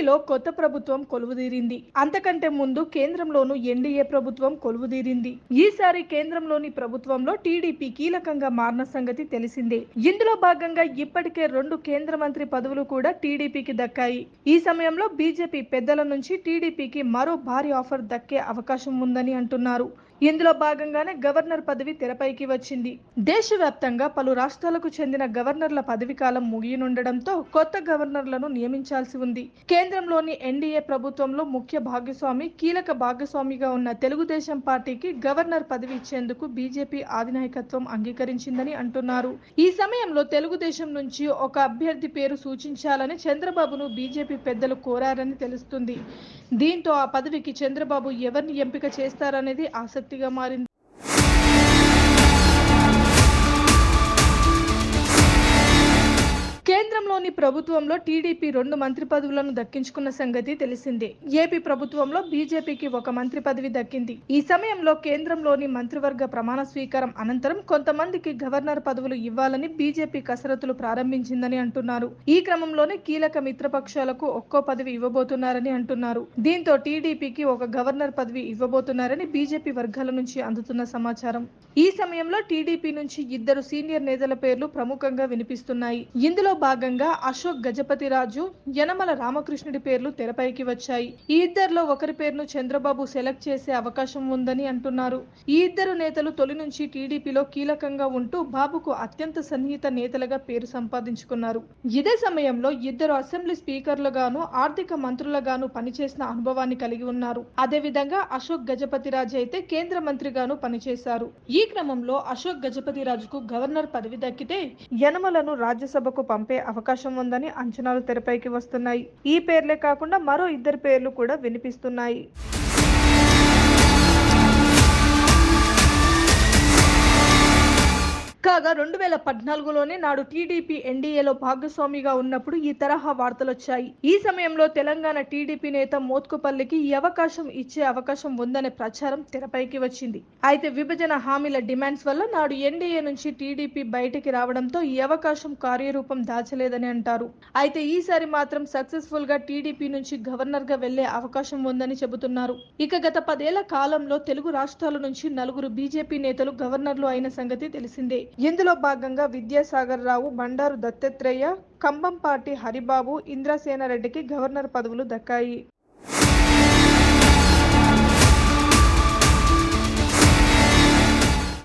ఏపీలో కొత్త ప్రభుత్వం కొలువుదీరింది. అంతకంటే ముందు కేంద్రంలోనూ ఎన్డీఏ ప్రభుత్వం కొలువుదీరింది. ఈసారి కేంద్రంలోని ప్రభుత్వంలో టీడీపీ కీలకంగా మారిన సంగతి తెలిసిందే. ఇందులో భాగంగా ఇప్పటికే 2 కేంద్ర మంత్రి పదవులు కూడా టీడీపీకి దక్కాయి. ఈ సమయంలో బీజేపీ పెద్దల నుంచి టీడీపీకి మరో భారీ ఆఫర్ దక్కే అవకాశం ఉందని అంటున్నారు. ఇందులో భాగంగానే గవర్నర్ పదవి తెరపైకి వచ్చింది. దేశవ్యాప్తంగా పలు రాష్ట్రాలకు చెందిన గవర్నర్ల పదవి కాలం ముగియనుండడంతో కొత్త గవర్నర్లను నియమించాల్సి ఉంది. కేంద్రంలోని ఎన్డీఏ ప్రభుత్వంలో ముఖ్య భాగస్వామి, కీలక భాగస్వామిగా ఉన్న తెలుగుదేశం పార్టీకి గవర్నర్ పదవి ఇచ్చేందుకు బీజేపీ అధినాయకత్వం అంగీకరించిందని అంటున్నారు. ఈ సమయంలో తెలుగుదేశం నుంచి ఒక అభ్యర్థి పేరు సూచించాలని చంద్రబాబును బీజేపీ పెద్దలు కోరారని తెలుస్తుంది. దీంతో ఆ పదవికి చంద్రబాబు ఎవరిని ఎంపిక చేస్తారనేది ఆసక్తిగా మారింది. కేంద్రంలోని ప్రభుత్వంలో టీడీపీ 2 మంత్రి పదవులను దక్కించుకున్న సంగతి తెలిసిందే. ఏపీ ప్రభుత్వంలో బీజేపీకి 1 మంత్రి పదవి దక్కింది. ఈ సమయంలో కేంద్రంలోని మంత్రివర్గ ప్రమాణ స్వీకారం అనంతరం కొంతమందికి గవర్నర్ పదవులు ఇవ్వాలని బీజేపీ కసరత్తులు ప్రారంభించిందని అంటున్నారు. ఈ క్రమంలోనే కీలక మిత్రపక్షాలకు ఒక్కో పదవి ఇవ్వబోతున్నారని అంటున్నారు. దీంతో టీడీపీకి 1 గవర్నర్ పదవి ఇవ్వబోతున్నారని బీజేపీ వర్గాల నుంచి అందుతున్న సమాచారం. ఈ సమయంలో టీడీపీ నుంచి 2 సీనియర్ నేతల పేర్లు ప్రముఖంగా వినిపిస్తున్నాయి. ఇందులో భాగంగా అశోక్ గజపతిరాజు, యనమల రామకృష్ణుడి పేర్లు తెరపైకి వచ్చాయి. ఈ ఇద్దరిలో ఒకరి పేరును చంద్రబాబు సెలెక్ట్ చేసే అవకాశం ఉందని అంటున్నారు. ఈ ఇద్దరు నేతలు తొలి నుంచి టీడీపీలో కీలకంగా ఉంటూ బాబుకు అత్యంత సన్నిహిత నేతలుగా పేరు సంపాదించుకున్నారు. ఇదే సమయంలో 2 అసెంబ్లీ స్పీకర్లుగాను, ఆర్థిక మంత్రులుగాను పనిచేసిన అనుభవాన్ని కలిగి ఉన్నారు. అదేవిధంగా అశోక్ గజపతిరాజు అయితే కేంద్ర మంత్రిగాను పనిచేశారు. ఈ క్రమంలో అశోక్ గజపతిరాజుకు గవర్నర్ పదవి దక్కితే యనమలను రాజ్యసభకు పంపే అవకాశం ఉందని అంచనాలు తెరపైకి వస్తున్నాయి. ఈ పేర్లే కాకుండా మరో 2 పేర్లు కూడా వినిపిస్తున్నాయి. కాగా 2014లోనే నాడు టీడీపీ ఎన్డీఏలో భాగస్వామిగా ఉన్నప్పుడు ఈ తరహా వార్తలొచ్చాయి. ఈ సమయంలో తెలంగాణ టీడీపీ నేత మోత్కుపల్లికి ఈ అవకాశం ఇచ్చే అవకాశం ఉందనే ప్రచారం తెరపైకి వచ్చింది. అయితే విభజన హామీల డిమాండ్స్ వల్ల నాడు ఎన్డీఏ నుంచి టీడీపీ బయటికి రావడంతో ఈ అవకాశం కార్యరూపం దాచలేదని అంటారు. అయితే ఈసారి మాత్రం సక్సెస్ఫుల్ గా టీడీపీ నుంచి గవర్నర్ గా వెళ్లే అవకాశం ఉందని చెబుతున్నారు. ఇక గత 10 ఏళ్ల కాలంలో తెలుగు రాష్ట్రాల నుంచి 4 బీజేపీ నేతలు గవర్నర్లు అయిన సంగతి తెలిసిందే. ఇందులో భాగంగా విద్యాసాగర్ రావు, బండారు దత్తాత్రేయ, కంబంపాటి హరిబాబు, ఇంద్రసేనారెడ్డికి గవర్నర్ పదవులు దక్కాయి.